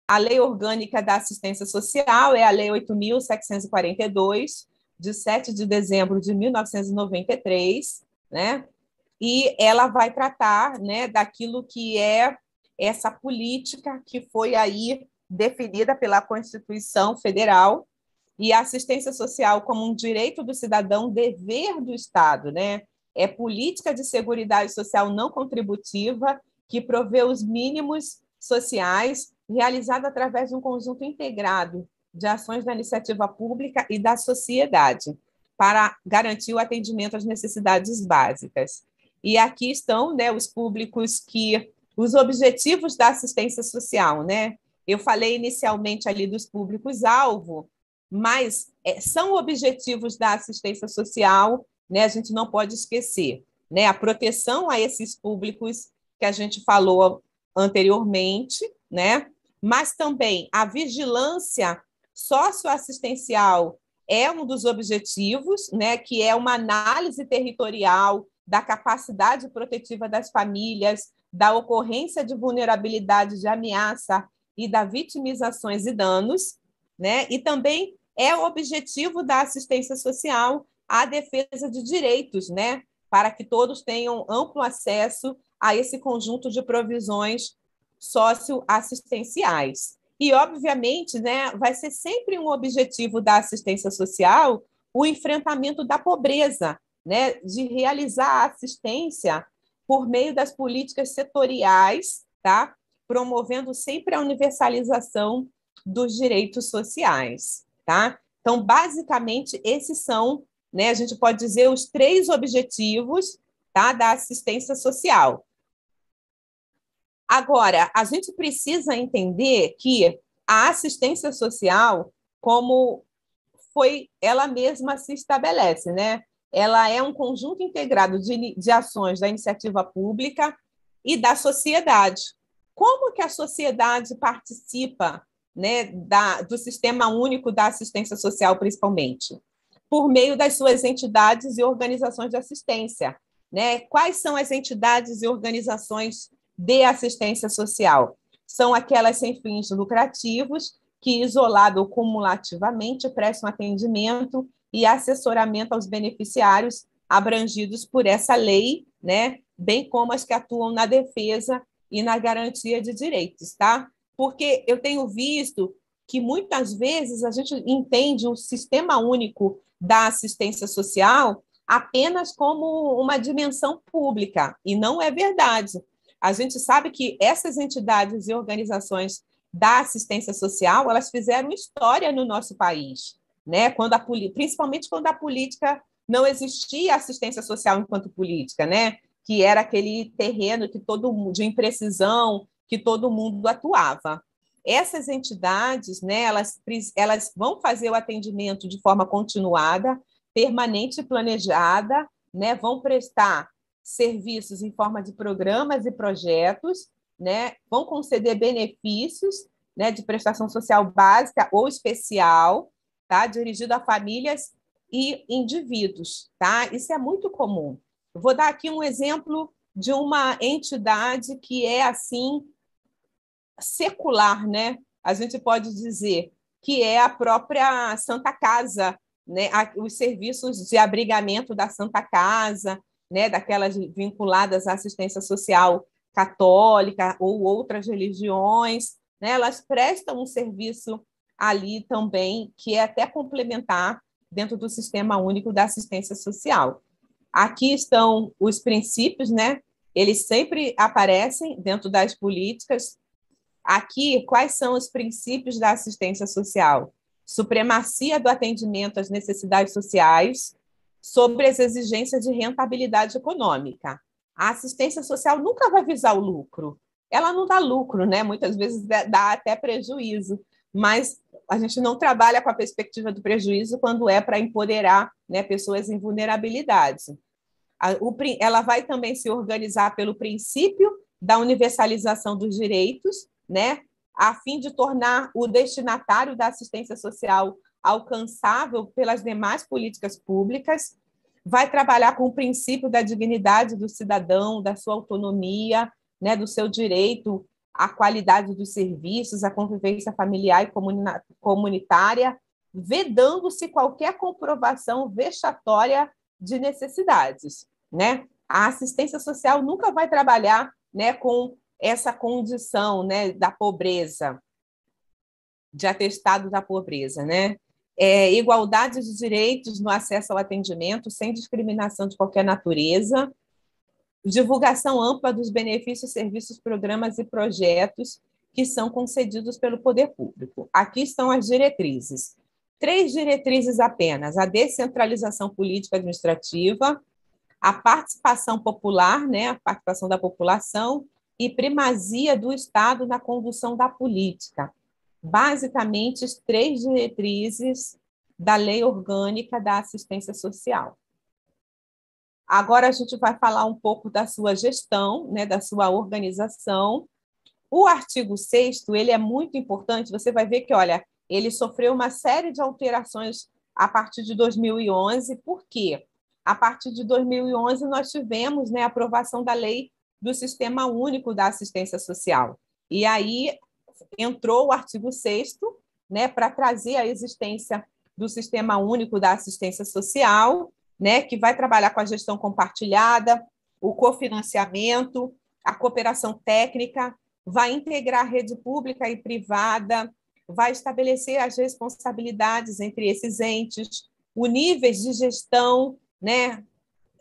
A Lei Orgânica da Assistência Social é a Lei 8.742, de 7 de dezembro de 1993, né? E ela vai tratar, né, daquilo que é essa política que foi aí definida pela Constituição Federal, e a assistência social como um direito do cidadão, dever do Estado, né? É política de seguridade social não contributiva que provê os mínimos sociais, realizada através de um conjunto integrado de ações da iniciativa pública e da sociedade, para garantir o atendimento às necessidades básicas. E aqui estão, né, os públicos os objetivos da assistência social, né? Eu falei inicialmente ali dos públicos-alvo, mas são objetivos da assistência social, né? A gente não pode esquecer, né? A proteção a esses públicos que a gente falou anteriormente, né? Mas também a vigilância socioassistencial é um dos objetivos, né? Que é uma análise territorial da capacidade protetiva das famílias, da ocorrência de vulnerabilidade, de ameaça e da vitimizações e danos, né? E também é o objetivo da assistência social a defesa de direitos, né? Para que todos tenham amplo acesso a esse conjunto de provisões socioassistenciais. E, obviamente, né, vai ser sempre um objetivo da assistência social o enfrentamento da pobreza, né, de realizar a assistência por meio das políticas setoriais, tá? Promovendo sempre a universalização dos direitos sociais, tá? Então, basicamente, esses são, né, a gente pode dizer, os 3 objetivos, tá, da assistência social. Agora, a gente precisa entender que a assistência social, como foi ela mesma se estabelece, né? Ela é um conjunto integrado de ações da iniciativa pública e da sociedade. Como que a sociedade participa, né, do Sistema Único da Assistência Social, principalmente? Por meio das suas entidades e organizações de assistência, né? Quais são as entidades e organizações de assistência social? São aquelas sem fins lucrativos que, isolado ou cumulativamente, prestam atendimento e assessoramento aos beneficiários abrangidos por essa lei, né? Bem como as que atuam na defesa e na garantia de direitos, tá? Porque eu tenho visto que muitas vezes a gente entende o Sistema Único da Assistência Social apenas como uma dimensão pública, e não é verdade. A gente sabe que essas entidades e organizações da assistência social, elas fizeram história no nosso país, né? Principalmente quando a política não existia assistência social enquanto política, né? Que era aquele terreno que todo mundo, de imprecisão, que todo mundo atuava. Essas entidades, né, elas vão fazer o atendimento de forma continuada, permanente e planejada, né? Vão prestar serviços em forma de programas e projetos, né? Vão conceder benefícios, né, de prestação social básica ou especial, tá? Dirigido a famílias e indivíduos, tá? Isso é muito comum. Eu vou dar aqui um exemplo de uma entidade que é assim secular, né? A gente pode dizer que é a própria Santa Casa, né? Os serviços de abrigamento da Santa Casa, né? Daquelas vinculadas à assistência social católica ou outras religiões, né? Elas prestam um serviço ali também que é até complementar dentro do Sistema Único da Assistência Social. Aqui estão os princípios, né? Eles sempre aparecem dentro das políticas. Aqui, quais são os princípios da assistência social? Supremacia do atendimento às necessidades sociais sobre as exigências de rentabilidade econômica. A assistência social nunca vai visar o lucro. Ela não dá lucro, né? Muitas vezes dá até prejuízo, mas a gente não trabalha com a perspectiva do prejuízo quando é para empoderar, né, pessoas em vulnerabilidade. Ela vai também se organizar pelo princípio da universalização dos direitos, né, a fim de tornar o destinatário da assistência social alcançável pelas demais políticas públicas, vai trabalhar com o princípio da dignidade do cidadão, da sua autonomia, né, do seu direito a qualidade dos serviços, a convivência familiar e comunitária, vedando-se qualquer comprovação vexatória de necessidades, né? A assistência social nunca vai trabalhar, né, com essa condição, né, da pobreza, de atestado da pobreza, né? Igualdade de direitos no acesso ao atendimento, sem discriminação de qualquer natureza, divulgação ampla dos benefícios, serviços, programas e projetos que são concedidos pelo poder público. Aqui estão as diretrizes. 3 diretrizes apenas: a descentralização política administrativa, a participação popular, né, a participação da população, e primazia do Estado na condução da política. Basicamente, as 3 diretrizes da Lei Orgânica da Assistência Social. Agora a gente vai falar um pouco da sua gestão, né, da sua organização. O artigo 6º, ele é muito importante, você vai ver que, olha, ele sofreu uma série de alterações a partir de 2011. Por quê? A partir de 2011 nós tivemos, né, a aprovação da Lei do Sistema Único da Assistência Social. E aí entrou o artigo 6º, né, para trazer a existência do Sistema Único da Assistência Social, né, que vai trabalhar com a gestão compartilhada, o cofinanciamento, a cooperação técnica, vai integrar a rede pública e privada, vai estabelecer as responsabilidades entre esses entes, os níveis de gestão, né,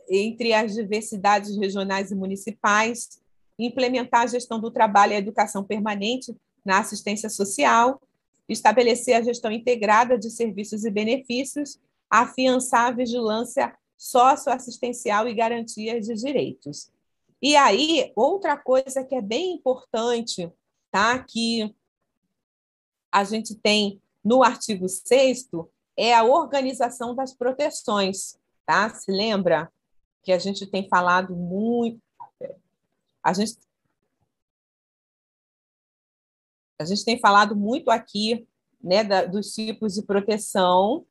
entre as diversidades regionais e municipais, implementar a gestão do trabalho e a educação permanente na assistência social, estabelecer a gestão integrada de serviços e benefícios, afiançar a vigilância socioassistencial e garantias de direitos. E aí, outra coisa que é bem importante, tá, que a gente tem no artigo 6º, é a organização das proteções, tá? Se lembra que a gente tem falado muito, a gente tem falado muito aqui, né, dos tipos de proteção,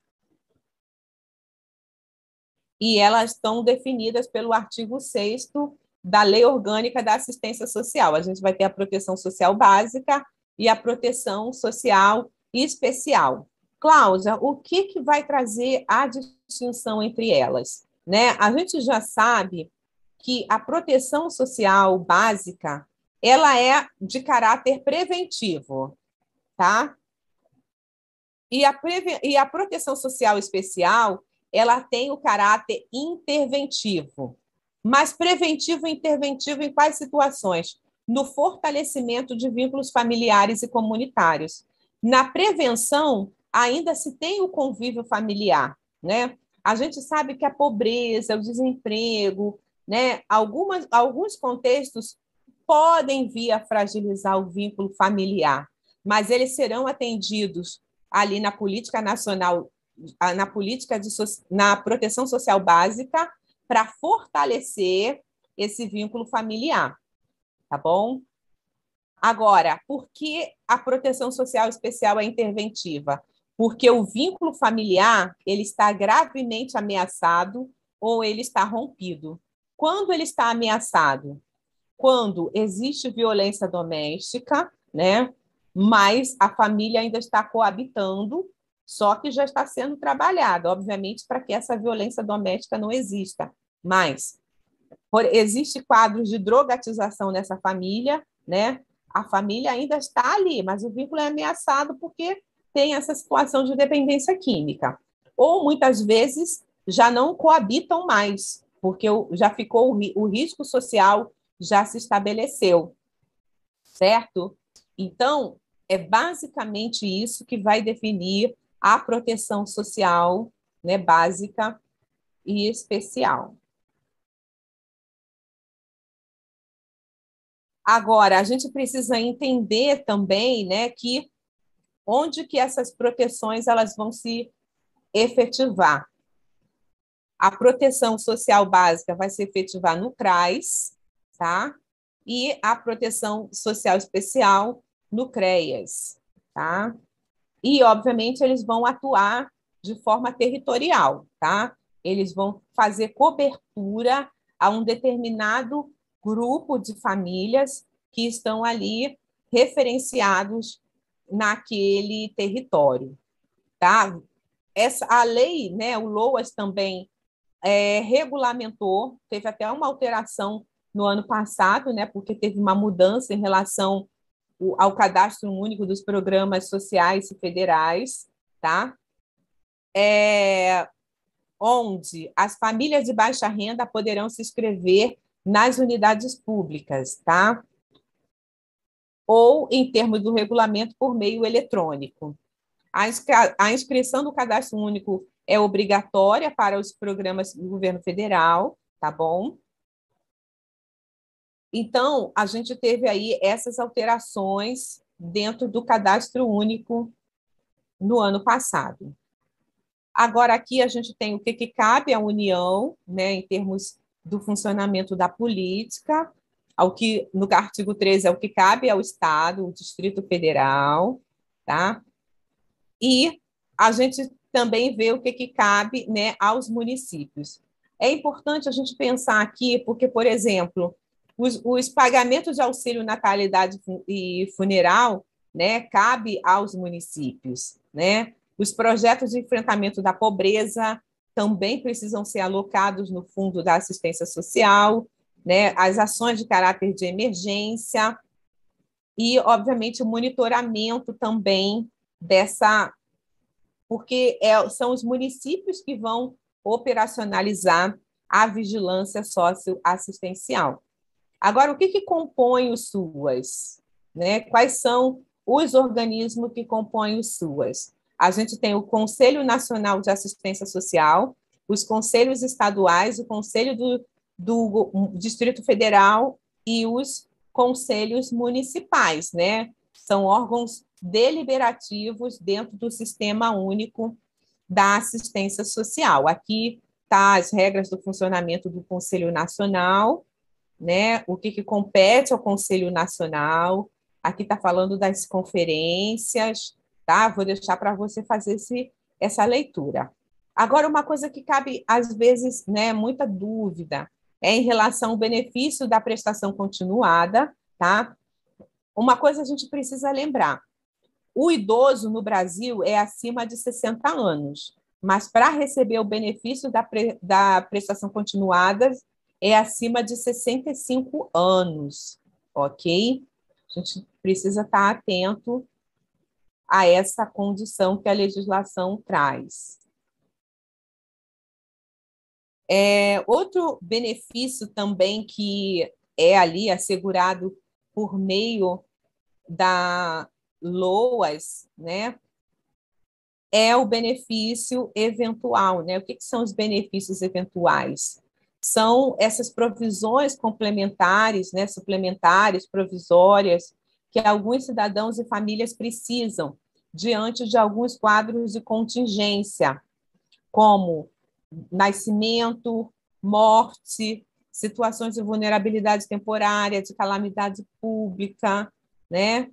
e elas estão definidas pelo artigo 6º da Lei Orgânica da Assistência Social. A gente vai ter a proteção social básica e a proteção social especial. Cláudia, o que vai trazer a distinção entre elas? Né? A gente já sabe que a proteção social básica, ela é de caráter preventivo, tá? E a proteção social especial, ela tem o caráter interventivo. Mas preventivo e interventivo em quais situações? No fortalecimento de vínculos familiares e comunitários. Na prevenção, ainda se tem o convívio familiar, né? A gente sabe que a pobreza, o desemprego, né, alguns contextos podem vir a fragilizar o vínculo familiar, mas eles serão atendidos ali na política nacional, na proteção social básica, para fortalecer esse vínculo familiar, tá bom? Agora, por que a proteção social especial é interventiva? Porque o vínculo familiar, ele está gravemente ameaçado ou ele está rompido. Quando ele está ameaçado? Quando existe violência doméstica, né? Mas a família ainda está coabitando, só que já está sendo trabalhada, obviamente, para que essa violência doméstica não exista. Mas existe quadros de drogatização nessa família, né? A família ainda está ali, mas o vínculo é ameaçado porque tem essa situação de dependência química. Ou, muitas vezes, já não coabitam mais, porque já ficou o risco social já se estabeleceu, certo? Então, é basicamente isso que vai definir a proteção social, né, básica e especial. Agora, a gente precisa entender também, né, que onde que essas proteções elas vão se efetivar. A proteção social básica vai se efetivar no CRAS, tá? E a proteção social especial no CREAS, tá? E, obviamente, eles vão atuar de forma territorial, tá? Eles vão fazer cobertura a um determinado grupo de famílias que estão ali referenciados naquele território, tá? A lei, né, o LOAS também regulamentou, teve até uma alteração no ano passado, né, porque teve uma mudança em relação ao cadastro único dos programas sociais e federais, tá? Onde as famílias de baixa renda poderão se inscrever nas unidades públicas, tá? Ou, em termos do regulamento, por meio eletrônico. A inscrição do cadastro único é obrigatória para os programas do governo federal, tá bom? Então, a gente teve aí essas alterações dentro do cadastro único no ano passado. Agora, aqui a gente tem o que cabe à União, né, em termos do funcionamento da política, ao que, no artigo 13, é o que cabe ao Estado, o Distrito Federal, tá? E a gente também vê o que cabe, né, aos municípios. É importante a gente pensar aqui, porque, por exemplo, os pagamentos de auxílio natalidade e funeral, né, cabe aos municípios, né? Os projetos de enfrentamento da pobreza também precisam ser alocados no Fundo da Assistência Social, né? As ações de caráter de emergência e, obviamente, o monitoramento também dessa, porque são os municípios que vão operacionalizar a vigilância socioassistencial. Agora, o que compõe o SUAS? Né? Quais são os organismos que compõem o SUAS? A gente tem o Conselho Nacional de Assistência Social, os conselhos estaduais, o Conselho do Distrito Federal e os conselhos municipais, né? São órgãos deliberativos dentro do Sistema Único da Assistência Social. Aqui tá as regras do funcionamento do Conselho Nacional, né? O que compete ao Conselho Nacional. Aqui está falando das conferências, tá? Vou deixar para você fazer essa leitura. Agora, uma coisa que cabe, às vezes, né, muita dúvida, é em relação ao benefício da prestação continuada, tá? Uma coisa a gente precisa lembrar: o idoso no Brasil é acima de 60 anos, mas para receber o benefício da prestação continuada é acima de 65 anos, ok? A gente precisa estar atento a essa condição que a legislação traz. Outro benefício também que é ali assegurado por meio da LOAS, né, é o benefício eventual, né? O que são os benefícios eventuais? São essas provisões complementares, né, suplementares, provisórias, que alguns cidadãos e famílias precisam diante de alguns quadros de contingência, como nascimento, morte, situações de vulnerabilidade temporária, de calamidade pública, né?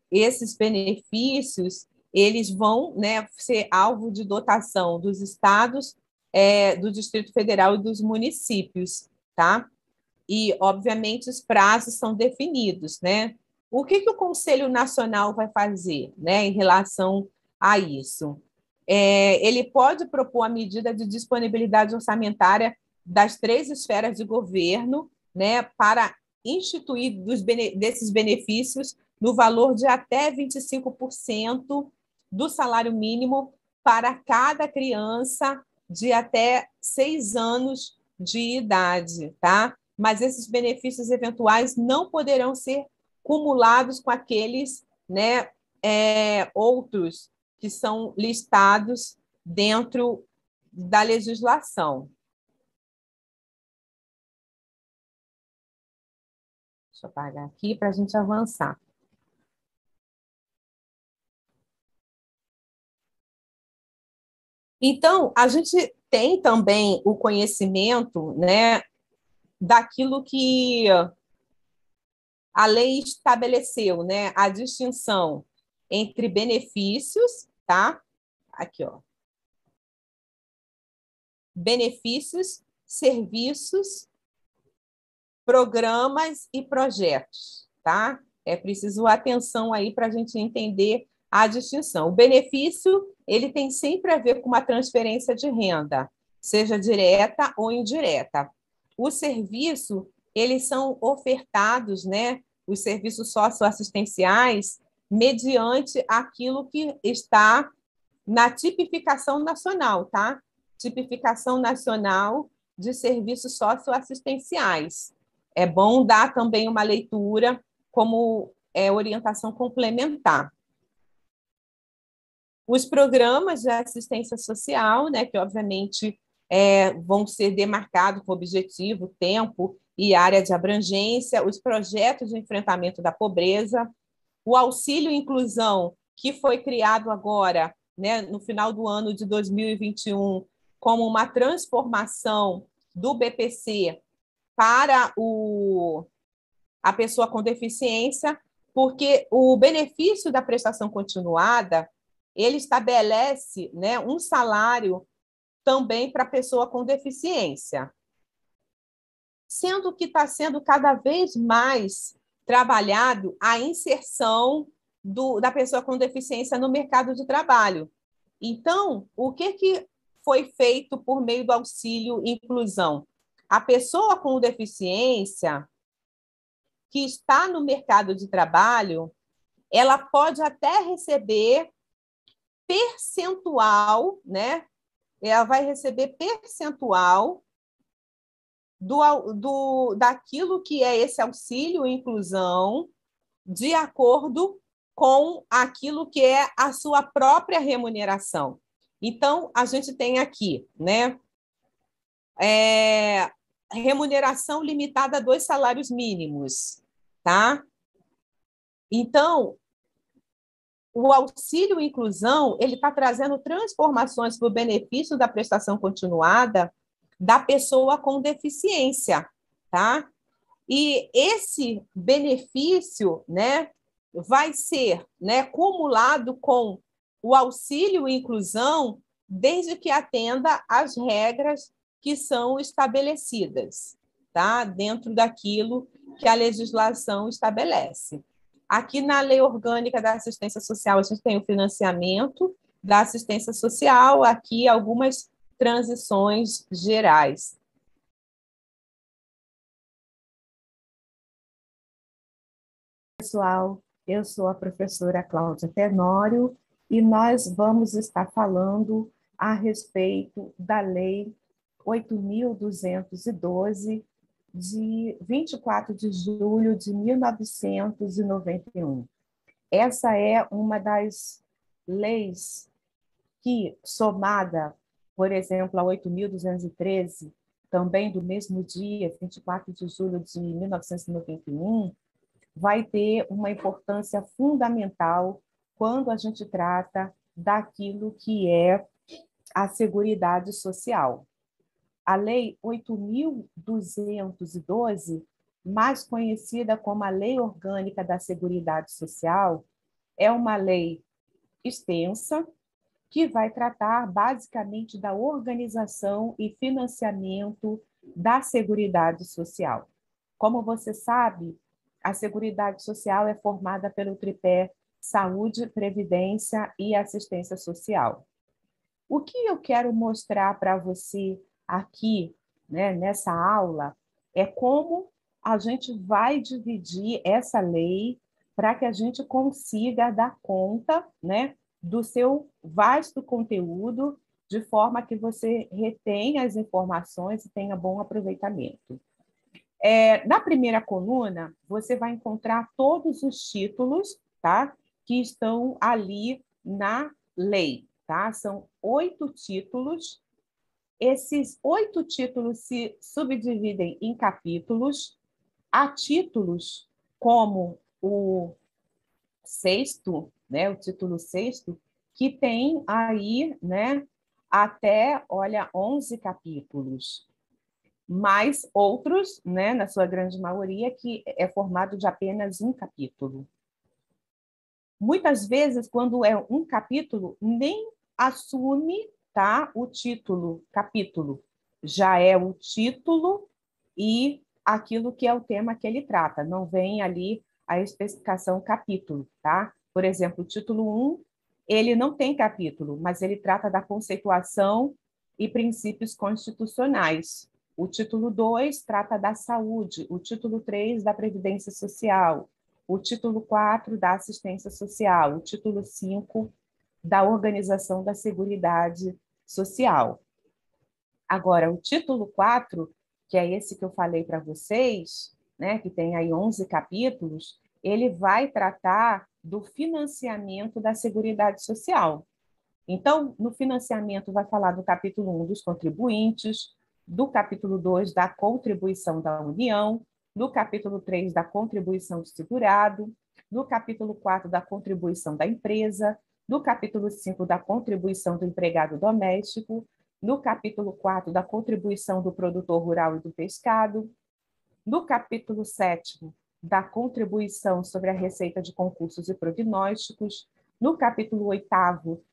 Esses benefícios eles vão, né, ser alvo de dotação dos estados, do Distrito Federal e dos municípios, tá? E, obviamente, os prazos são definidos, né? O que o Conselho Nacional vai fazer, né, em relação a isso? Ele pode propor a medida de disponibilidade orçamentária das 3 esferas de governo, né, para instituir desses benefícios no valor de até 25% do salário mínimo para cada criança de até 6 anos de idade, tá? Mas esses benefícios eventuais não poderão ser cumulados com aqueles, né, outros que são listados dentro da legislação. Deixa eu apagar aqui para a gente avançar. Então, a gente tem também o conhecimento, né, daquilo que a lei estabeleceu, né, a distinção entre benefícios, tá? Aqui, ó. Benefícios, serviços, programas e projetos, tá? É preciso atenção aí para a gente entender a distinção. O benefício, ele tem sempre a ver com uma transferência de renda, seja direta ou indireta. O serviço, eles são ofertados, né, os serviços socioassistenciais, mediante aquilo que está na tipificação nacional, tá? Tipificação nacional de serviços socioassistenciais. É bom dar também uma leitura como orientação complementar. Os programas de assistência social, né, que obviamente vão ser demarcados com objetivo, tempo e área de abrangência, os projetos de enfrentamento da pobreza, o auxílio inclusão, que foi criado agora, né, no final do ano de 2021, como uma transformação do BPC para a pessoa com deficiência, porque o benefício da prestação continuada, ele estabelece, né, um salário também para a pessoa com deficiência, sendo que está sendo cada vez mais trabalhado a inserção da pessoa com deficiência no mercado de trabalho. Então, o que foi feito por meio do auxílio inclusão? A pessoa com deficiência que está no mercado de trabalho, ela pode até receber percentual, né? Ela vai receber percentual daquilo que é esse auxílio inclusão, de acordo com aquilo que é a sua própria remuneração. Então, a gente tem aqui, né? Remuneração limitada a 2 salários mínimos, tá? Então, o auxílio inclusão, ele está trazendo transformações para o benefício da prestação continuada da pessoa com deficiência, tá? E esse benefício, né, vai ser, né, cumulado com o auxílio inclusão, desde que atenda às regras que são estabelecidas, tá? Dentro daquilo que a legislação estabelece. Aqui na Lei Orgânica da Assistência Social, a gente tem o financiamento da assistência social, aqui algumas transições gerais. Pessoal, eu sou a professora Cláudia Tenório e nós vamos estar falando a respeito da Lei 8.212, de 24 de julho de 1991. Essa é uma das leis que, somada, por exemplo, a 8.213, também do mesmo dia, 24 de julho de 1991, vai ter uma importância fundamental quando a gente trata daquilo que é a Seguridade Social. A Lei 8.212, mais conhecida como a Lei Orgânica da Seguridade Social, é uma lei extensa que vai tratar basicamente da organização e financiamento da Seguridade Social. Como você sabe, a Seguridade Social é formada pelo tripé saúde, previdência e assistência social. O que eu quero mostrar para você aqui, né, nessa aula, é como a gente vai dividir essa lei para que a gente consiga dar conta, né, do seu vasto conteúdo, de forma que você retenha as informações e tenha bom aproveitamento. Na primeira coluna, você vai encontrar todos os títulos, tá, que estão ali na lei. Tá? São 8 títulos. Esses 8 títulos se subdividem em capítulos. Há títulos como o sexto, né, o título sexto, que tem aí, né, até, olha, 11 capítulos. Mais outros, né, na sua grande maioria, que é formado de apenas um capítulo. Muitas vezes, quando é um capítulo, nem assume, tá, o título, capítulo. Já é o título e aquilo que é o tema que ele trata. Não vem ali a especificação capítulo, tá? Por exemplo, o título 1, ele não tem capítulo, mas ele trata da conceituação e princípios constitucionais. O título 2 trata da saúde, o título 3 da previdência social, o título 4 da assistência social, o título 5 da organização da seguridade social. Agora, o título 4, que é esse que eu falei para vocês, né, que tem aí 11 capítulos, ele vai tratar do financiamento da Seguridade Social. Então, no financiamento, vai falar do capítulo 1 dos contribuintes, do capítulo 2 da contribuição da União, do capítulo 3 da contribuição do segurado, do capítulo 4 da contribuição da empresa, do capítulo 5 da contribuição do empregado doméstico, no capítulo 4 da contribuição do produtor rural e do pescado, no capítulo 7 da contribuição sobre a receita de concursos e prognósticos, no capítulo 8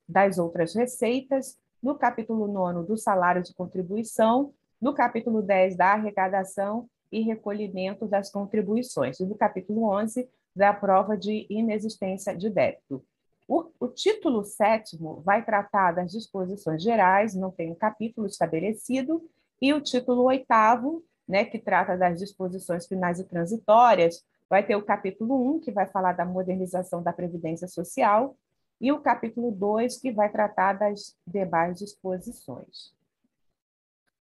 das outras receitas, no capítulo 9 do salário de contribuição, no capítulo 10 da arrecadação e recolhimento das contribuições, e no capítulo 11 da prova de inexistência de débito. O título 7º vai tratar das disposições gerais, não tem um capítulo estabelecido, e o título 8º, né, que trata das disposições finais e transitórias, vai ter o capítulo 1, que vai falar da modernização da Previdência Social, e o capítulo 2, que vai tratar das demais disposições.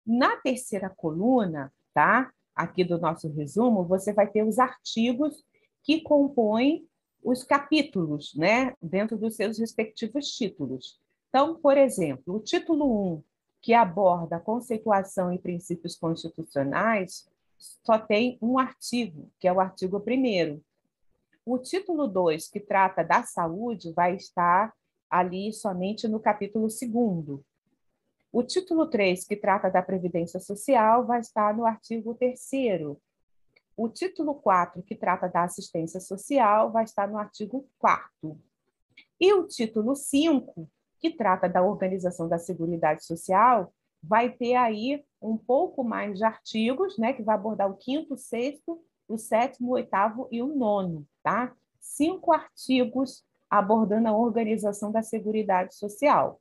Na terceira coluna, tá, aqui do nosso resumo, você vai ter os artigos que compõem os capítulos, né, dentro dos seus respectivos títulos. Então, por exemplo, o título 1, que aborda a conceituação e princípios constitucionais, só tem um artigo, que é o artigo 1º. O título 2, que trata da saúde, vai estar ali somente no capítulo 2º. O título 3, que trata da Previdência Social, vai estar no artigo 3º. O título 4, que trata da assistência social, vai estar no artigo 4º. E o título 5, que trata da organização da Seguridade Social, vai ter aí um pouco mais de artigos, né, que vai abordar o 5º, 6º, o 7º, o 8º e o 9º, tá? 5 artigos abordando a organização da Seguridade Social.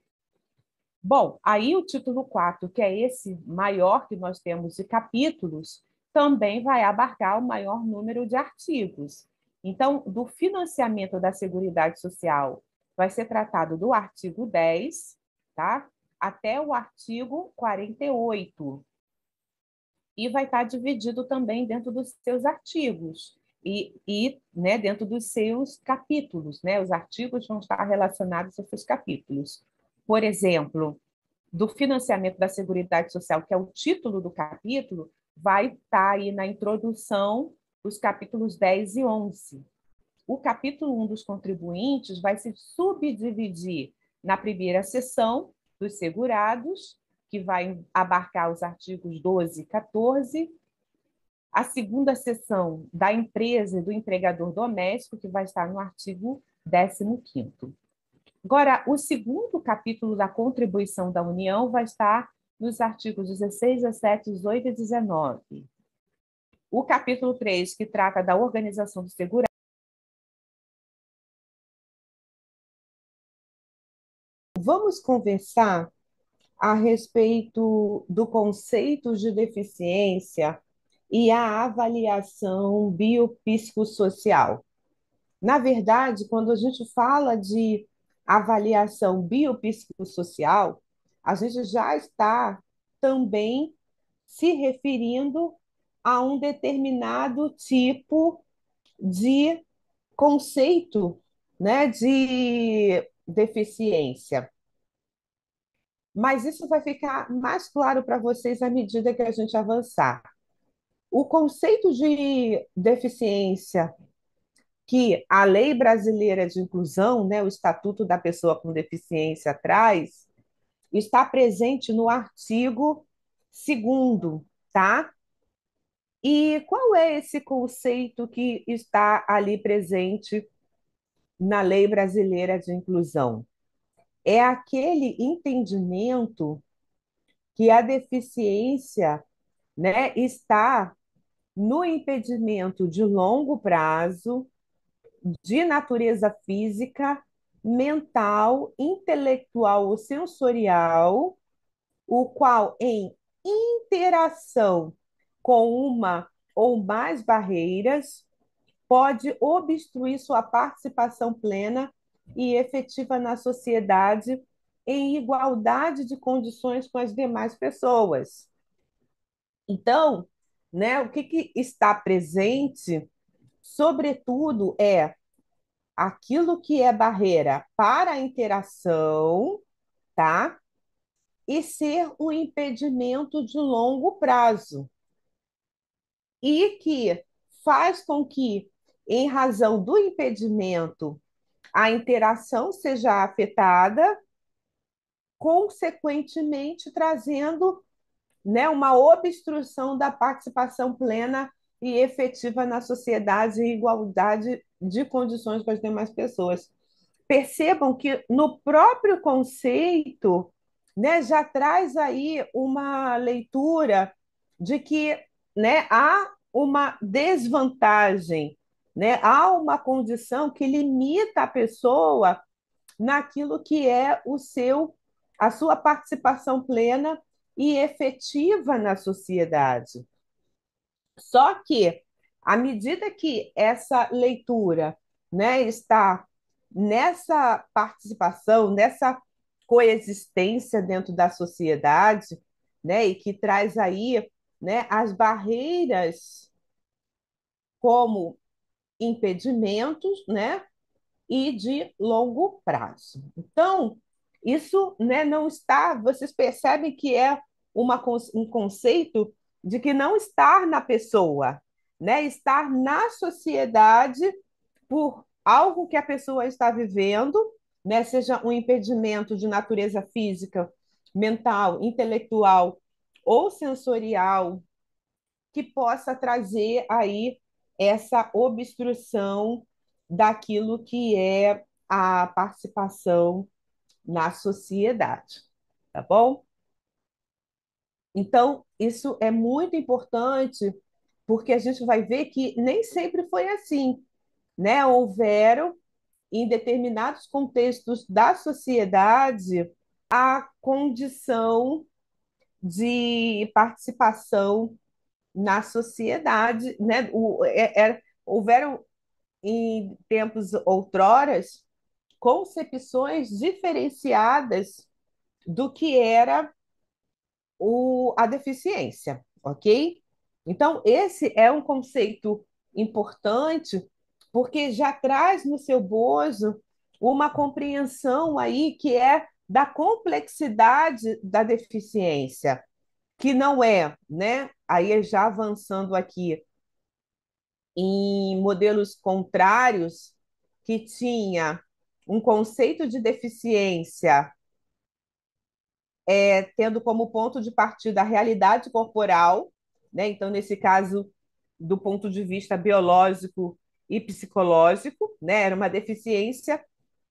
Bom, aí o título 4, que é esse maior que nós temos de capítulos, também vai abarcar o maior número de artigos. Então, do financiamento da Seguridade Social vai ser tratado do artigo 10, tá? Até o artigo 48. E vai estar dividido também dentro dos seus artigos né, dentro dos seus capítulos, né? Os artigos vão estar relacionados aos seus capítulos. Por exemplo, do financiamento da Seguridade Social, que é o título do capítulo, vai estar aí na introdução os capítulos 10 e 11. O capítulo 1 dos contribuintes vai se subdividir na primeira seção dos segurados, que vai abarcar os artigos 12 e 14, a segunda seção da empresa e do empregador doméstico, que vai estar no artigo 15º. Agora, o segundo capítulo da contribuição da União vai estar nos artigos 16, 17, 18 e 19. O capítulo 3, que trata da organização do segurado. Vamos conversar a respeito do conceito de deficiência e a avaliação biopsicossocial. Na verdade, quando a gente fala de avaliação biopsicossocial, a gente já está também se referindo a um determinado tipo de conceito, né, de deficiência. Mas isso vai ficar mais claro para vocês à medida que a gente avançar. O conceito de deficiência que a Lei Brasileira de Inclusão, né, o Estatuto da Pessoa com Deficiência traz, está presente no artigo 2º, tá? E qual é esse conceito que está ali presente na Lei Brasileira de Inclusão? É aquele entendimento que a deficiência, né, está no impedimento de longo prazo de natureza física, mental, intelectual ou sensorial, o qual, em interação com uma ou mais barreiras, pode obstruir sua participação plena e efetiva na sociedade em igualdade de condições com as demais pessoas. Então, né, o que está presente, sobretudo, é aquilo que é barreira para a interação, tá? E ser um impedimento de longo prazo. E que faz com que, em razão do impedimento, a interação seja afetada, consequentemente trazendo, né, uma obstrução da participação plena e efetiva na sociedade em igualdade de condições com as demais pessoas. Percebam que no próprio conceito, né, já traz aí uma leitura de que, né, há uma desvantagem, né, há uma condição que limita a pessoa naquilo que é a sua participação plena e efetiva na sociedade. Só que, à medida que essa leitura, né, está nessa participação, nessa coexistência dentro da sociedade, né, e que traz aí, né, as barreiras como impedimentos, né, e de longo prazo. Então, isso, né, não está, vocês percebem que é um conceito de que não estar na pessoa, né, estar na sociedade por algo que a pessoa está vivendo, né, seja um impedimento de natureza física, mental, intelectual ou sensorial, que possa trazer aí essa obstrução daquilo que é a participação na sociedade, tá bom? Então, isso é muito importante, porque a gente vai ver que nem sempre foi assim, né? Houveram, em determinados contextos da sociedade, a condição de participação na sociedade, né? Houveram em tempos outroras concepções diferenciadas do que era a deficiência, ok? Então, esse é um conceito importante, porque já traz no seu bojo uma compreensão aí que é da complexidade da deficiência, que não é, né? Aí já avançando aqui em modelos contrários, que tinha um conceito de deficiência tendo como ponto de partida a realidade corporal, né? Então, nesse caso, do ponto de vista biológico e psicológico, né? Era uma deficiência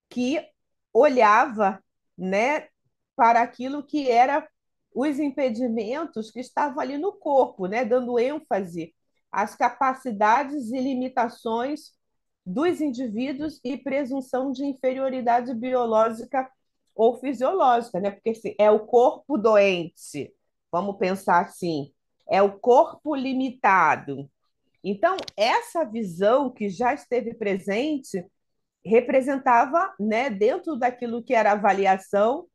que olhava, né, para aquilo que era os impedimentos que estavam ali no corpo, né, dando ênfase às capacidades e limitações dos indivíduos e presunção de inferioridade biológica ou fisiológica, né? Porque assim, é o corpo doente, vamos pensar assim, é o corpo limitado. Então, essa visão que já esteve presente representava, né, dentro daquilo que era a avaliação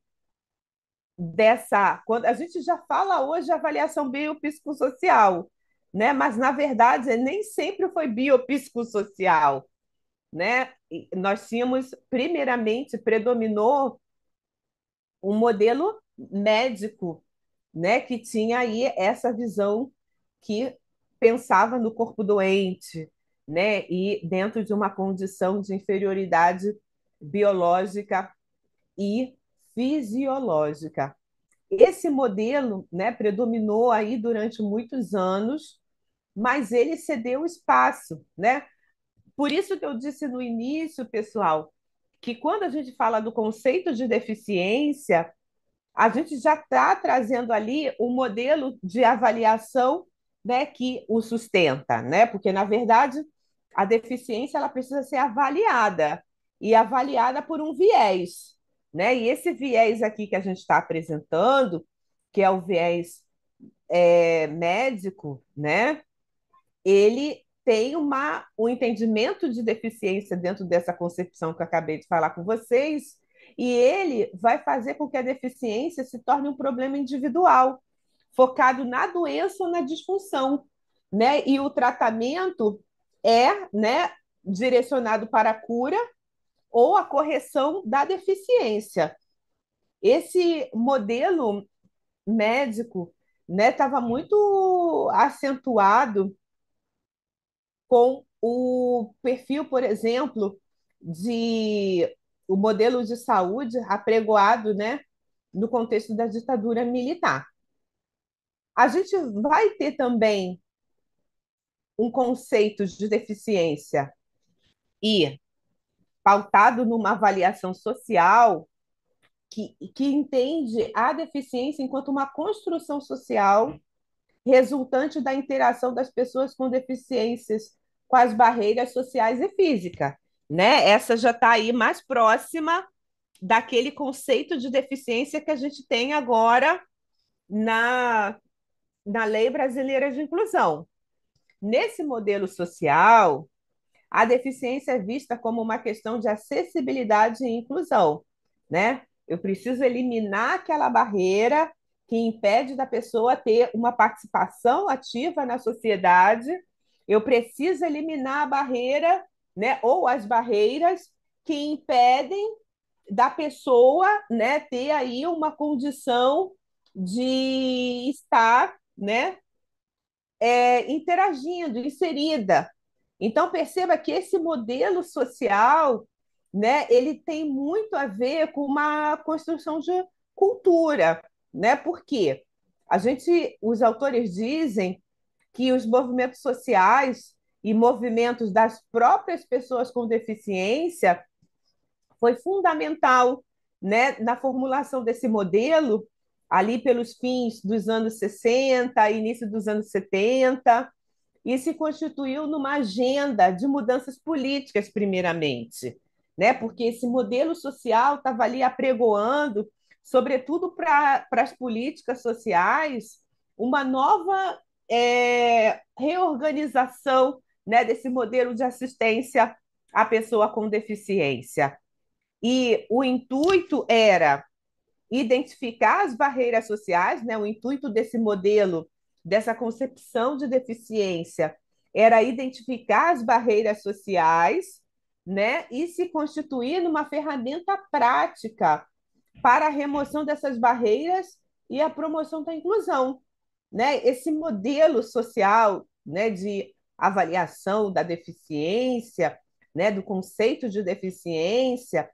dessa. Quando a gente já fala hoje de avaliação biopsicossocial, né, mas na verdade nem sempre foi biopsicossocial, né? E nós tínhamos, primeiramente, predominou um modelo médico, né, que tinha aí essa visão que pensava no corpo doente, né, e dentro de uma condição de inferioridade biológica e fisiológica. Esse modelo, né, predominou aí durante muitos anos, mas ele cedeu espaço, né? Por isso que eu disse no início, pessoal, que quando a gente fala do conceito de deficiência, a gente já está trazendo ali um modelo de avaliação, né, que o sustenta, né? Porque, na verdade, a deficiência ela precisa ser avaliada e avaliada por um viés, né? E esse viés aqui que a gente está apresentando, que é o viés médico, né? Ele tem um entendimento de deficiência dentro dessa concepção que eu acabei de falar com vocês, e ele vai fazer com que a deficiência se torne um problema individual, focado na doença ou na disfunção, né? E o tratamento né, direcionado para a cura ou a correção da deficiência. Esse modelo médico, né, estava muito acentuado com o perfil, por exemplo, de o modelo de saúde apregoado, né, no contexto da ditadura militar. A gente vai ter também um conceito de deficiência e pautado numa avaliação social que entende a deficiência enquanto uma construção social resultante da interação das pessoas com deficiências com as barreiras sociais e físicas, né? Essa já está aí mais próxima daquele conceito de deficiência que a gente tem agora na, na Lei Brasileira de Inclusão. Nesse modelo social, a deficiência é vista como uma questão de acessibilidade e inclusão, né? Eu preciso eliminar aquela barreira que impede da pessoa ter uma participação ativa na sociedade. Eu preciso eliminar a barreira, né, ou as barreiras que impedem da pessoa, né, ter aí uma condição de estar, né, interagindo, inserida. Então, perceba que esse modelo social, né, ele tem muito a ver com uma construção de cultura, né? Porque os autores dizem que os movimentos sociais e movimentos das próprias pessoas com deficiência foi fundamental, né, na formulação desse modelo ali pelos fins dos anos 60, início dos anos 70, e se constituiu numa agenda de mudanças políticas, primeiramente, né? Porque esse modelo social estava ali apregoando, sobretudo para as políticas sociais, uma nova reorganização, né, desse modelo de assistência à pessoa com deficiência. E o intuito era identificar as barreiras sociais, né? O intuito desse modelo, dessa concepção de deficiência, era identificar as barreiras sociais, né? E se constituir numa ferramenta prática para a remoção dessas barreiras e a promoção da inclusão, né? Esse modelo social, né, de avaliação da deficiência, né, do conceito de deficiência,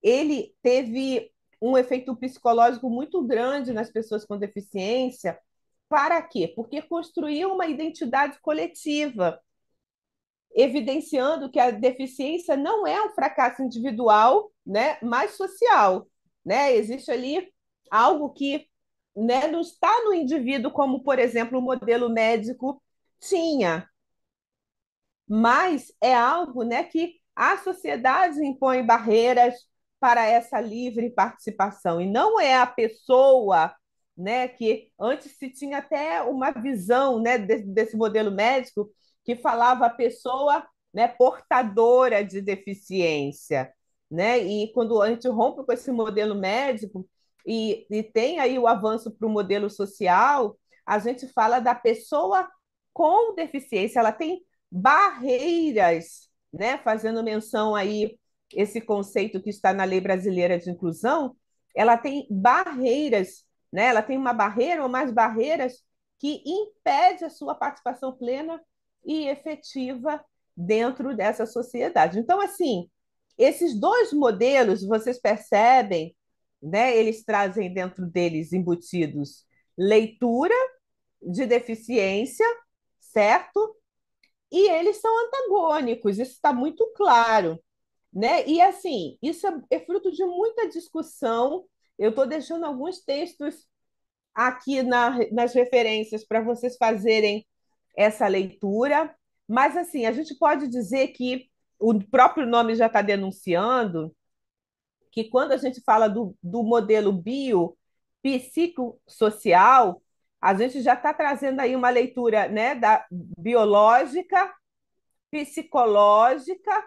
ele teve um efeito psicológico muito grande nas pessoas com deficiência. Para quê? Porque construiu uma identidade coletiva, evidenciando que a deficiência não é um fracasso individual, né, mas social, né? Existe ali algo que, né, não está no indivíduo, como, por exemplo, o modelo médico tinha, mas é algo, né, que a sociedade impõe barreiras para essa livre participação e não é a pessoa, né, que antes se tinha até uma visão, né, desse modelo médico que falava a pessoa, né, portadora de deficiência, né? E quando a gente rompe com esse modelo médico e tem aí o avanço para o modelo social, a gente fala da pessoa com deficiência, ela tem barreiras, né? Fazendo menção aí esse conceito que está na Lei Brasileira de Inclusão, ela tem barreiras, né? Ela tem uma barreira ou mais barreiras que impede a sua participação plena e efetiva dentro dessa sociedade. Então, assim, esses dois modelos, vocês percebem, né? Eles trazem dentro deles embutidos leitura de deficiência, certo? E eles são antagônicos, isso está muito claro, né? E assim, isso é fruto de muita discussão. Eu estou deixando alguns textos aqui nas referências para vocês fazerem essa leitura. Mas, assim, a gente pode dizer que o próprio nome já está denunciando que quando a gente fala do modelo biopsicossocial, a gente já está trazendo aí uma leitura, né, da biológica, psicológica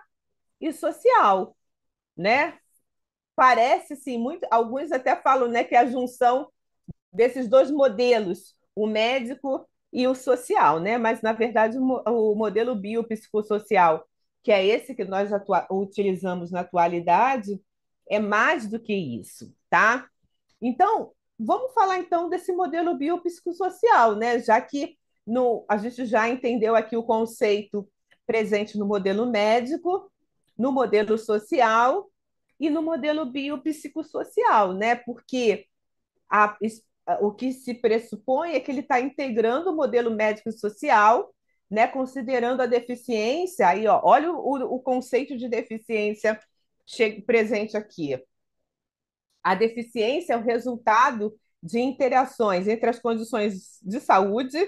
e social, né? Parece, sim, muito, alguns até falam, né, que é a junção desses dois modelos, o médico e o social, né? Mas, na verdade, o modelo biopsicossocial, que é esse que nós utilizamos na atualidade, é mais do que isso, tá? Então, vamos falar então desse modelo biopsicossocial, né? Já que a gente já entendeu aqui o conceito presente no modelo médico, no modelo social e no modelo biopsicossocial, né? Porque a, o que se pressupõe é que ele está integrando o modelo médico e social, né, considerando a deficiência. Aí, ó, olha o conceito de deficiência presente aqui. A deficiência é o resultado de interações entre as condições de saúde,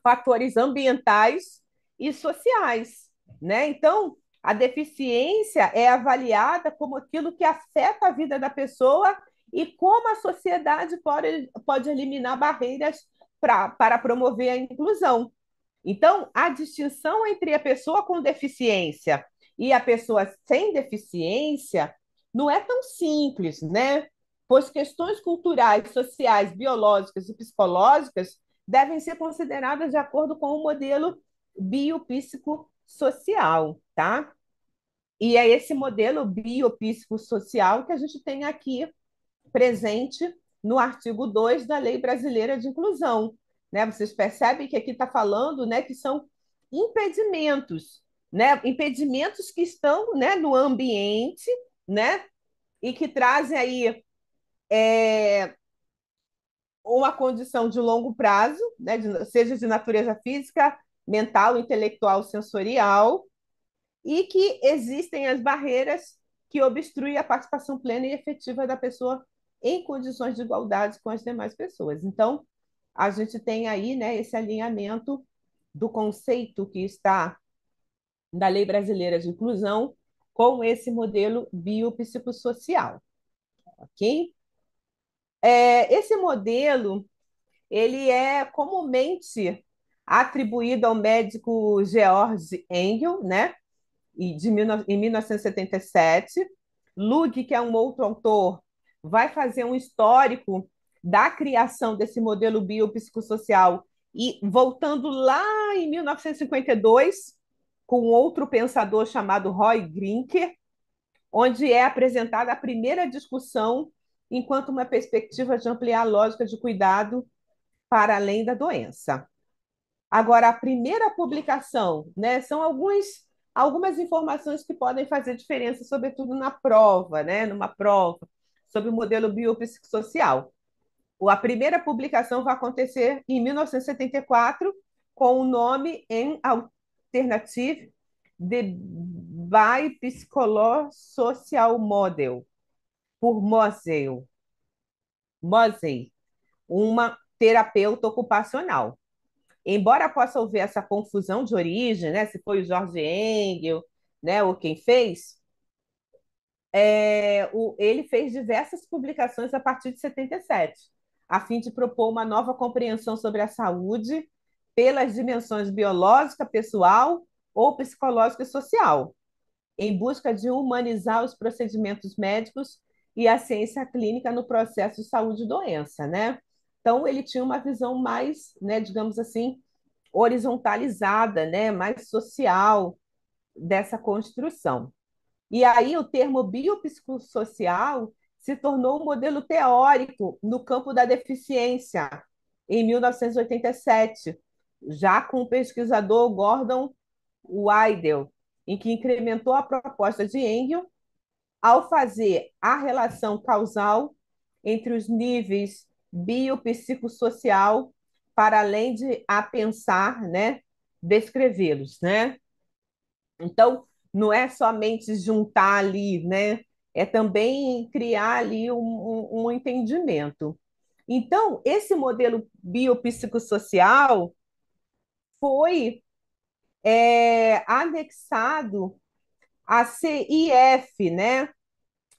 fatores ambientais e sociais, né? Então, a deficiência é avaliada como aquilo que afeta a vida da pessoa e como a sociedade pode eliminar barreiras para promover a inclusão. Então, a distinção entre a pessoa com deficiência e a pessoa sem deficiência não é tão simples, né? Pois questões culturais, sociais, biológicas e psicológicas devem ser consideradas de acordo com o modelo biopsicossocial, tá? E é esse modelo biopsicossocial que a gente tem aqui presente no artigo 2 da Lei Brasileira de Inclusão. Né? Vocês percebem que aqui está falando, né, que são impedimentos, né? Impedimentos que estão, né, no ambiente, né, e que trazem aí uma condição de longo prazo, né, seja de natureza física, mental, intelectual, sensorial, e que existem as barreiras que obstruem a participação plena e efetiva da pessoa em condições de igualdade com as demais pessoas. Então, a gente tem aí, né, esse alinhamento do conceito que está da Lei Brasileira de Inclusão com esse modelo biopsicossocial, ok? Esse modelo, ele é comumente atribuído ao médico George Engel, né? Em 1977. Lug, que é um outro autor, vai fazer um histórico da criação desse modelo biopsicossocial e voltando lá em 1952, com outro pensador chamado Roy Grinker, onde é apresentada a primeira discussão enquanto uma perspectiva de ampliar a lógica de cuidado para além da doença. Agora, a primeira publicação, né, são algumas informações que podem fazer diferença, sobretudo na prova, né, numa prova, sobre o modelo biopsicossocial. A primeira publicação vai acontecer em 1974, com o nome em Alternative The Biopsychological Social Model, por Mosey, uma terapeuta ocupacional. Embora possa haver essa confusão de origem, né, se foi o Jorge Engel, né, ou quem fez, ele fez diversas publicações a partir de 77, a fim de propor uma nova compreensão sobre a saúde pelas dimensões biológica, pessoal ou psicológica e social, em busca de humanizar os procedimentos médicos e a ciência clínica no processo de saúde e doença, né? Então, ele tinha uma visão mais, né, digamos assim, horizontalizada, né, mais social dessa construção. E aí o termo biopsicossocial se tornou um modelo teórico no campo da deficiência em 1987, já com o pesquisador Gordon Weidel, em que incrementou a proposta de Engel ao fazer a relação causal entre os níveis biopsicossocial para além de a pensar, né, descrevê-los, né? Então, não é somente juntar ali, né? É também criar ali um entendimento. Então, esse modelo biopsicossocial foi é anexado a CIF, né?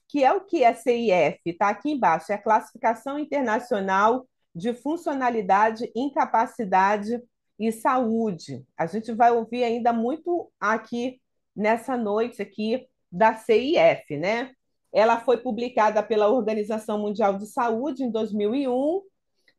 Que é o que é CIF? Está aqui embaixo, é a Classificação Internacional de Funcionalidade, Incapacidade e Saúde. A gente vai ouvir ainda muito aqui nessa noite aqui da CIF, né? Ela foi publicada pela Organização Mundial de Saúde em 2001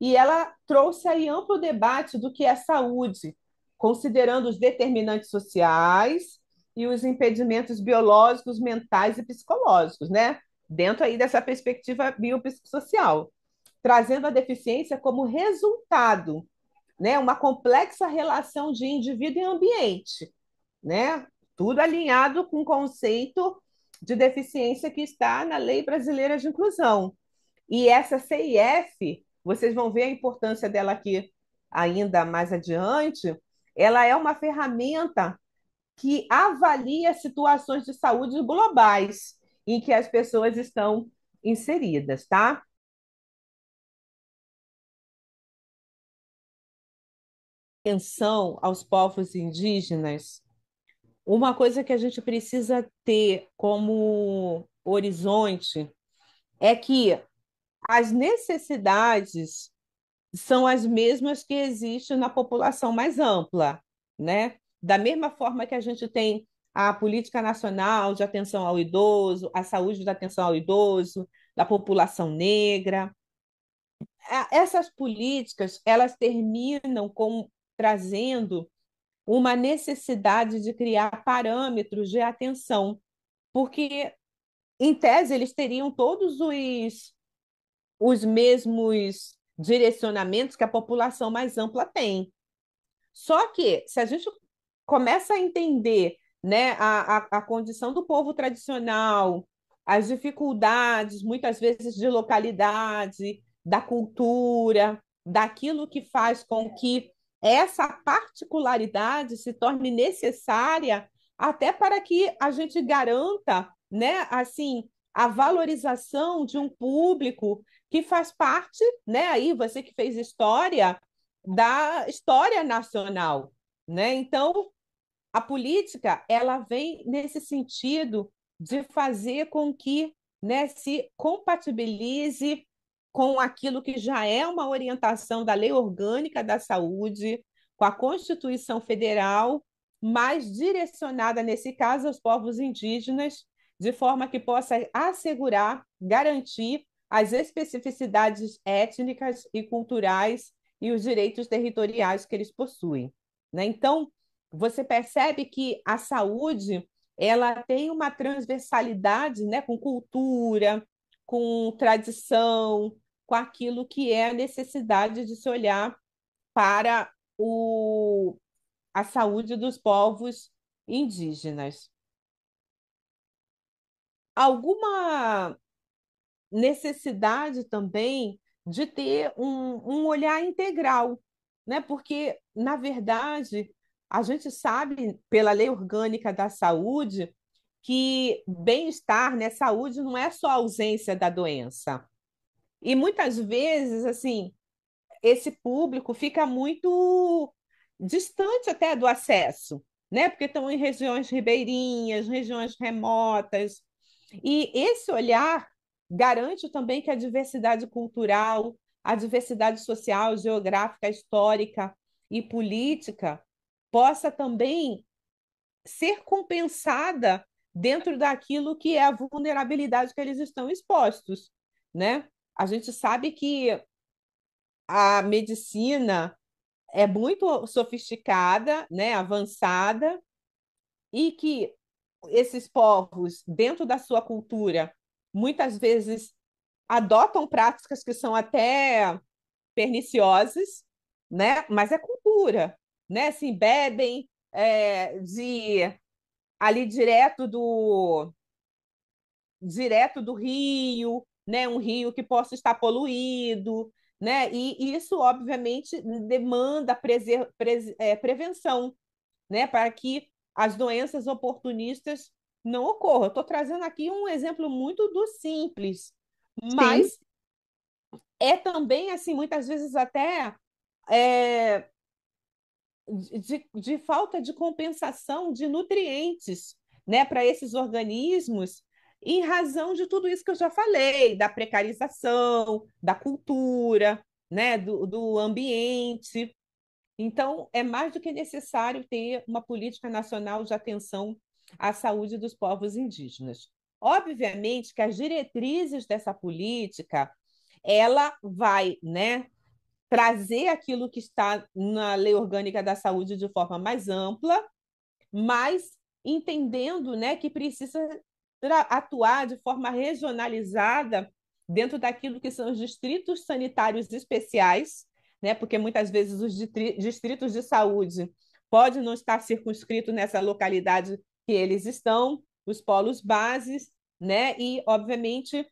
e ela trouxe aí amplo debate do que é saúde, considerando os determinantes sociais e os impedimentos biológicos, mentais e psicológicos, né? Dentro aí dessa perspectiva biopsicossocial, trazendo a deficiência como resultado, né? Uma complexa relação de indivíduo e ambiente, né? Tudo alinhado com o conceito de deficiência que está na Lei Brasileira de Inclusão. E essa CIF, vocês vão ver a importância dela aqui ainda mais adiante, ela é uma ferramenta que avalia situações de saúde globais em que as pessoas estão inseridas, tá? Atenção aos povos indígenas, uma coisa que a gente precisa ter como horizonte é que as necessidades são as mesmas que existem na população mais ampla, né? Da mesma forma que a gente tem a política nacional de atenção ao idoso, a saúde da atenção ao idoso, da população negra, essas políticas elas terminam com trazendo uma necessidade de criar parâmetros de atenção, porque em tese eles teriam todos os mesmos direcionamentos que a população mais ampla tem. Só que, se a gente começa a entender, né, a condição do povo tradicional, as dificuldades, muitas vezes, de localidade, da cultura, daquilo que faz com que essa particularidade se torne necessária até para que a gente garanta, né, assim, a valorização de um público que faz parte, né, aí você que fez história, da história nacional, né? Então, a política ela vem nesse sentido de fazer com que, né, se compatibilize com aquilo que já é uma orientação da Lei Orgânica da Saúde, com a Constituição Federal, mais direcionada, nesse caso, aos povos indígenas, de forma que possa assegurar, garantir as especificidades étnicas e culturais e os direitos territoriais que eles possuem. Né? Então, você percebe que a saúde ela tem uma transversalidade, né, com cultura, com tradição, com aquilo que é a necessidade de se olhar para a saúde dos povos indígenas. Alguma necessidade também de ter um olhar integral, né? Porque, na verdade, a gente sabe, pela Lei Orgânica da Saúde, que bem-estar, né, saúde não é só a ausência da doença. E muitas vezes, assim, esse público fica muito distante até do acesso, né? Porque estão em regiões ribeirinhas, regiões remotas. E esse olhar garante também que a diversidade cultural, a diversidade social, geográfica, histórica e política possa também ser compensada dentro daquilo que é a vulnerabilidade que eles estão expostos, né? A gente sabe que a medicina é muito sofisticada, né, avançada, e que esses povos, dentro da sua cultura, muitas vezes adotam práticas que são até perniciosas, né? Mas é cultura, né? Assim, bebem de ali direto do rio, né? Um rio que possa estar poluído, né? E isso, obviamente, demanda prevenção, né? Para que as doenças oportunistas não ocorram. Eu estou trazendo aqui um exemplo muito do simples, Sim, mas é também, assim, muitas vezes até é, de falta de compensação de nutrientes, né, para esses organismos, em razão de tudo isso que eu já falei, da precarização, da cultura, né, do ambiente. Então, é mais do que necessário ter uma política nacional de atenção à saúde dos povos indígenas. Obviamente que as diretrizes dessa política, ela vai, né, trazer aquilo que está na Lei Orgânica da Saúde de forma mais ampla, mas entendendo, né, que precisa atuar de forma regionalizada dentro daquilo que são os distritos sanitários especiais, né, porque muitas vezes os distritos de saúde podem não estar circunscritos nessa localidade que eles estão, os polos bases, né, e, obviamente,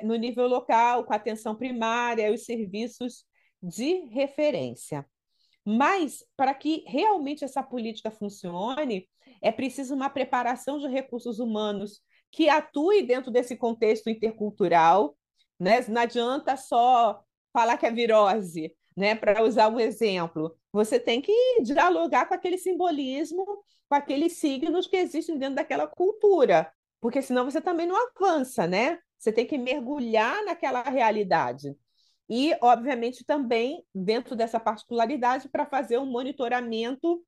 no nível local, com atenção primária, os serviços de referência. Mas, para que realmente essa política funcione, é preciso uma preparação de recursos humanos que atue dentro desse contexto intercultural, né? Não adianta só falar que é virose, né? Para usar um exemplo. Você tem que dialogar com aquele simbolismo, com aqueles signos que existem dentro daquela cultura, porque senão você também não avança, né? Você tem que mergulhar naquela realidade. E, obviamente, também dentro dessa particularidade para fazer um monitoramento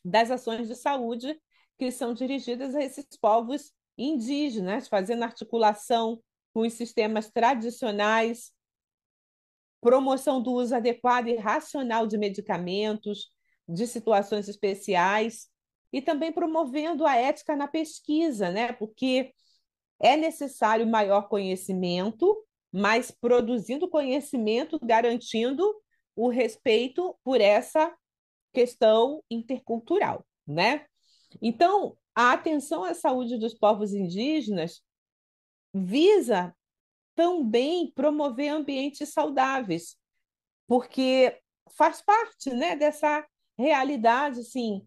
das ações de saúde que são dirigidas a esses povos indígenas, fazendo articulação com os sistemas tradicionais, promoção do uso adequado e racional de medicamentos, de situações especiais, e também promovendo a ética na pesquisa, né? Porque é necessário maior conhecimento, mas produzindo conhecimento, garantindo o respeito por essa questão intercultural, né? Então, a atenção à saúde dos povos indígenas visa também promover ambientes saudáveis, porque faz parte, né, dessa realidade, assim,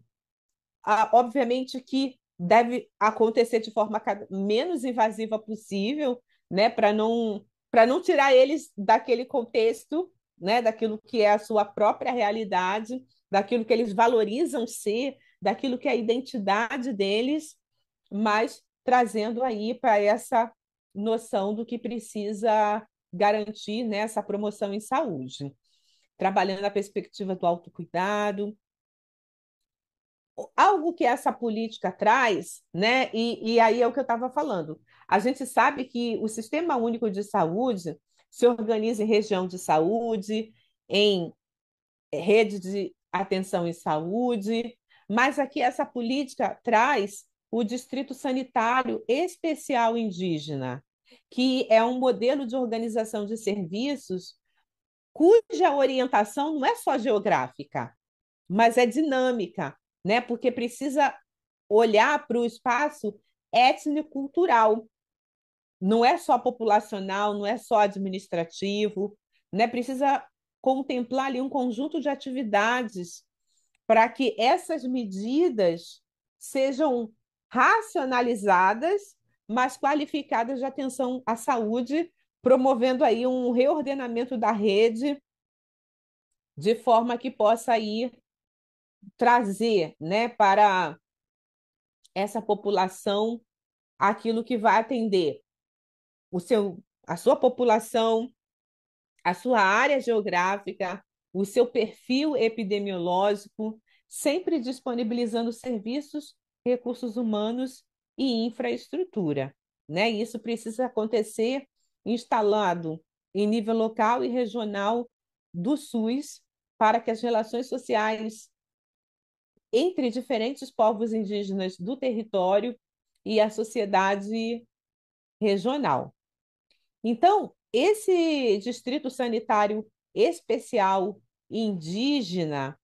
obviamente que deve acontecer de forma menos invasiva possível, né, para não tirar eles daquele contexto, né, daquilo que é a sua própria realidade, daquilo que eles valorizam ser, daquilo que é a identidade deles, mas trazendo aí para essa noção do que precisa garantir, né, essa promoção em saúde, trabalhando na perspectiva do autocuidado, algo que essa política traz, né? E aí é o que eu estava falando. A gente sabe que o Sistema Único de Saúde se organiza em região de saúde, em rede de atenção em saúde, mas aqui essa política traz o Distrito Sanitário Especial Indígena, que é um modelo de organização de serviços cuja orientação não é só geográfica, mas é dinâmica, né? Porque precisa olhar para o espaço étnico-cultural. Não é só populacional, não é só administrativo, né? Precisa contemplar ali um conjunto de atividades para que essas medidas sejam racionalizadas, mas qualificadas de atenção à saúde, promovendo aí um reordenamento da rede de forma que possa ir trazer, né, para essa população aquilo que vai atender a sua população, a sua área geográfica, o seu perfil epidemiológico, sempre disponibilizando serviços, recursos humanos e infraestrutura, né? Isso precisa acontecer instalado em nível local e regional do SUS para que as relações sociais entre diferentes povos indígenas do território e a sociedade regional. Então, esse distrito sanitário especial indígena,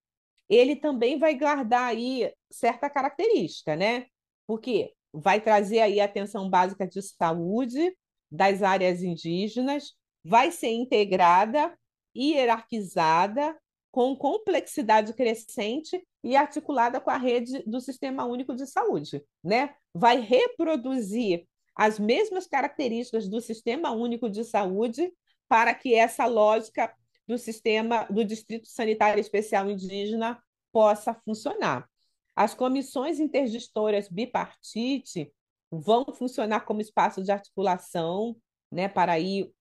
ele também vai guardar aí certa característica, né? Porque vai trazer aí a atenção básica de saúde das áreas indígenas, vai ser integrada, hierarquizada, com complexidade crescente e articulada com a rede do Sistema Único de Saúde, né? Vai reproduzir as mesmas características do Sistema Único de Saúde para que essa lógica do sistema do Distrito Sanitário Especial Indígena possa funcionar. As comissões intergestoras bipartite vão funcionar como espaço de articulação, né, para aí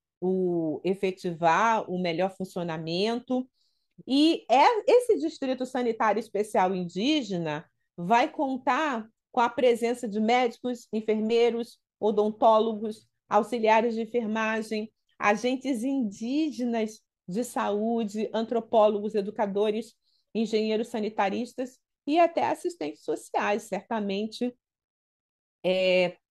efetivar o melhor funcionamento. E esse Distrito Sanitário Especial Indígena vai contar com a presença de médicos, enfermeiros, odontólogos, auxiliares de enfermagem, agentes indígenas de saúde, antropólogos, educadores, engenheiros sanitaristas e até assistentes sociais, certamente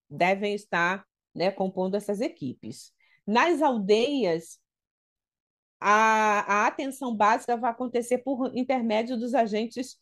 devem estar, né, compondo essas equipes. Nas aldeias, a atenção básica vai acontecer por intermédio dos agentes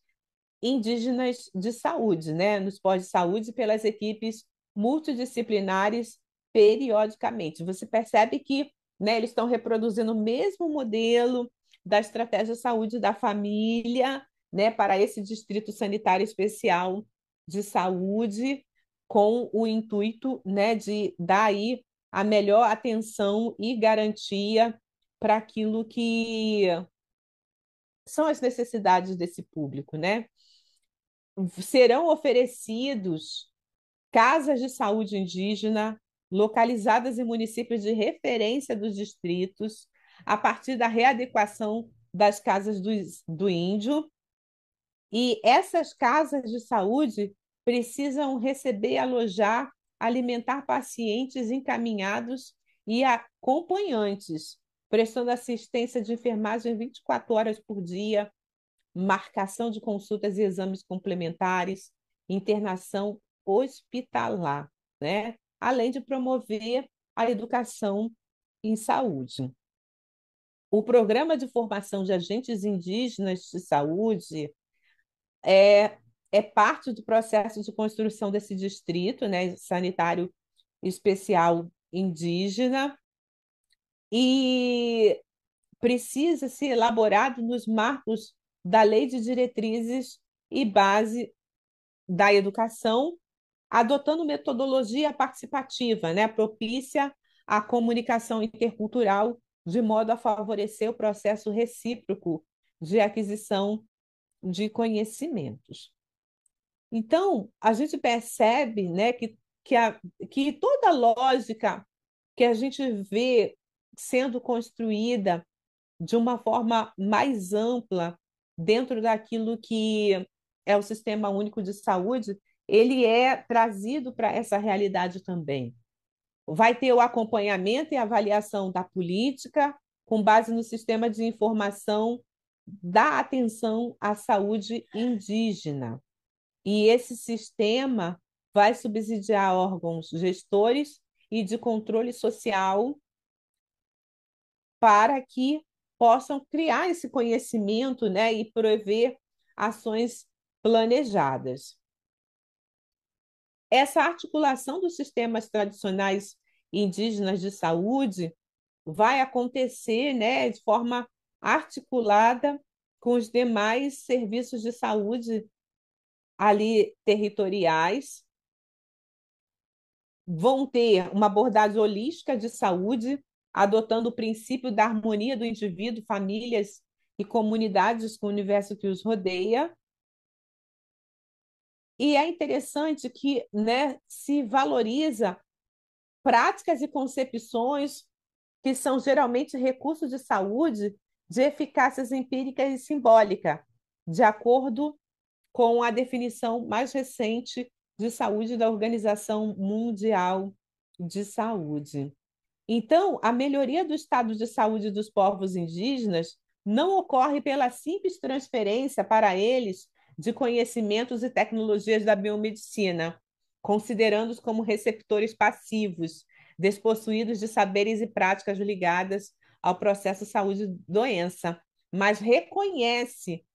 indígenas de saúde, né? Nos pós-de-saúde, pelas equipes multidisciplinares periodicamente. Você percebe que, né, eles estão reproduzindo o mesmo modelo da estratégia de saúde da família, né, para esse distrito sanitário especial de saúde, com o intuito, né, de dar aí a melhor atenção e garantia para aquilo que são as necessidades desse público, né? Serão oferecidos casas de saúde indígena localizadas em municípios de referência dos distritos, a partir da readequação das casas do índio. E essas casas de saúde precisam receber, alojar, alimentar pacientes encaminhados e acompanhantes, prestando assistência de enfermagem 24 horas por dia, marcação de consultas e exames complementares, internação hospitalar, né? Além de promover a educação em saúde. O programa de formação de agentes indígenas de saúde é, é parte do processo de construção desse distrito, né, sanitário especial indígena, e precisa ser elaborado nos marcos da Lei de Diretrizes e Base da Educação, adotando metodologia participativa, né, propícia à comunicação intercultural, de modo a favorecer o processo recíproco de aquisição de conhecimentos. Então, a gente percebe, né, que toda a lógica que a gente vê sendo construída de uma forma mais ampla dentro daquilo que é o Sistema Único de Saúde, ele é trazido para essa realidade também. Vai ter o acompanhamento e avaliação da política com base no sistema de informação da atenção à saúde indígena. E esse sistema vai subsidiar órgãos gestores e de controle social para que possam criar esse conhecimento, né, e prever ações planejadas. Essa articulação dos sistemas tradicionais indígenas de saúde vai acontecer, né, de forma articulada com os demais serviços de saúde ali territoriais, vão ter uma abordagem holística de saúde, adotando o princípio da harmonia do indivíduo, famílias e comunidades com o universo que os rodeia. E é interessante que, né, se valoriza práticas e concepções que são geralmente recursos de saúde de eficácias empírica e simbólica, de acordo com a definição mais recente de saúde da Organização Mundial de Saúde. Então, a melhoria do estado de saúde dos povos indígenas não ocorre pela simples transferência para eles de conhecimentos e tecnologias da biomedicina, considerando-os como receptores passivos, despossuídos de saberes e práticas ligadas ao processo saúde-doença, mas reconhece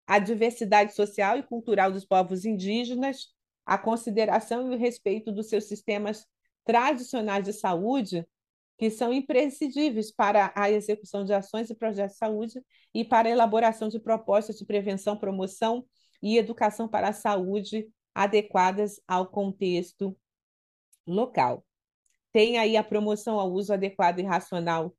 a diversidade social e cultural dos povos indígenas, a consideração e o respeito dos seus sistemas tradicionais de saúde, que são imprescindíveis para a execução de ações e projetos de saúde e para a elaboração de propostas de prevenção, promoção e educação para a saúde adequadas ao contexto local. Tem aí a promoção ao uso adequado e racional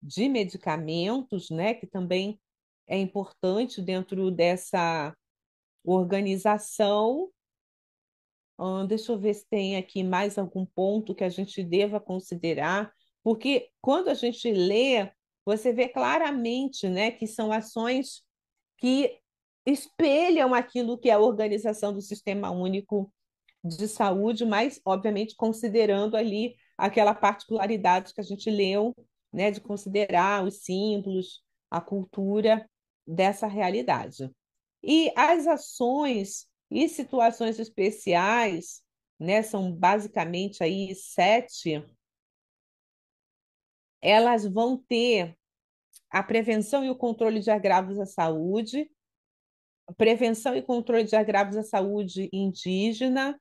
de medicamentos, né, que também é importante dentro dessa organização. Deixa eu ver se tem aqui mais algum ponto que a gente deva considerar, porque quando a gente lê, você vê claramente, né, que são ações que espelham aquilo que é a organização do Sistema Único de Saúde, mas, obviamente, considerando ali aquela particularidade que a gente leu, né, de considerar os símbolos, a cultura dessa realidade. E as ações e situações especiais, né, são basicamente aí 7, elas vão ter a prevenção e o controle de agravos à saúde, prevenção e controle de agravos à saúde indígena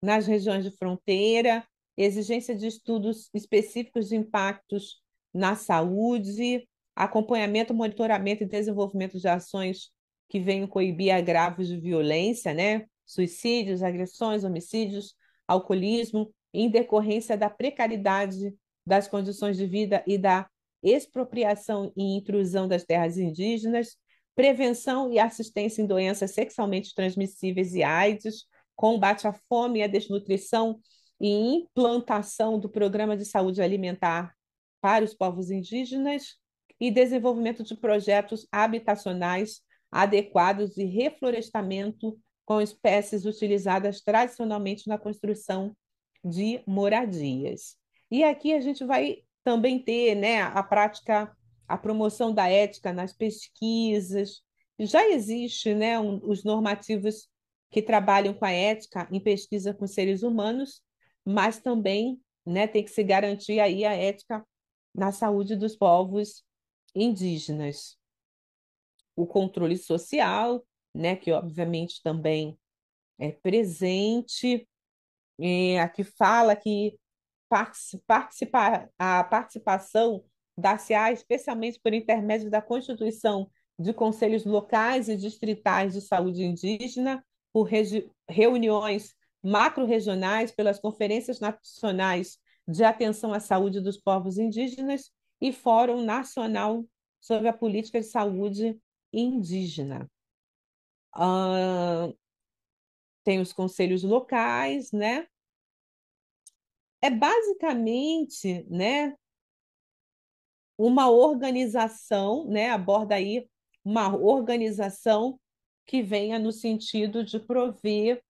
nas regiões de fronteira, exigência de estudos específicos de impactos na saúde, acompanhamento, monitoramento e desenvolvimento de ações que venham coibir agravos de violência, né? Suicídios, agressões, homicídios, alcoolismo, em decorrência da precariedade das condições de vida e da expropriação e intrusão das terras indígenas, prevenção e assistência em doenças sexualmente transmissíveis e AIDS, combate à fome e à desnutrição e implantação do Programa de Saúde Alimentar para os povos indígenas e desenvolvimento de projetos habitacionais adequados e reflorestamento com espécies utilizadas tradicionalmente na construção de moradias. E aqui a gente vai também ter, né, a prática, a promoção da ética nas pesquisas. Já existe, né, os normativos que trabalham com a ética em pesquisa com seres humanos, mas também, né, tem que se garantir aí a ética na saúde dos povos indígenas. O controle social, né, que obviamente também é presente, aqui fala que a participação dar-se-á especialmente por intermédio da constituição de conselhos locais e distritais de saúde indígena, por reuniões macro-regionais, pelas conferências nacionais de atenção à saúde dos povos indígenas e Fórum Nacional sobre a Política de Saúde Indígena. Ah, tem os conselhos locais, né? É basicamente, né, uma organização, né, aborda aí uma organização que venha no sentido de prover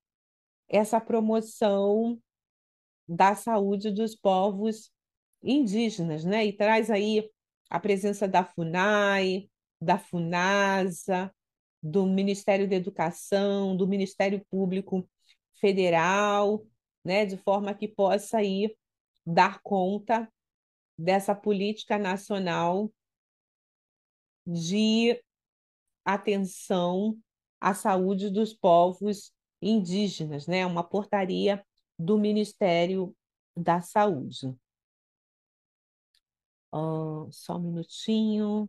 essa promoção da saúde dos povos indígenas, né? E traz aí a presença da FUNAI, da FUNASA, do Ministério da Educação, do Ministério Público Federal, né? De forma que possa aí dar conta dessa política nacional de atenção à saúde dos povos indígenas, né? Uma portaria do Ministério da Saúde. Só um minutinho.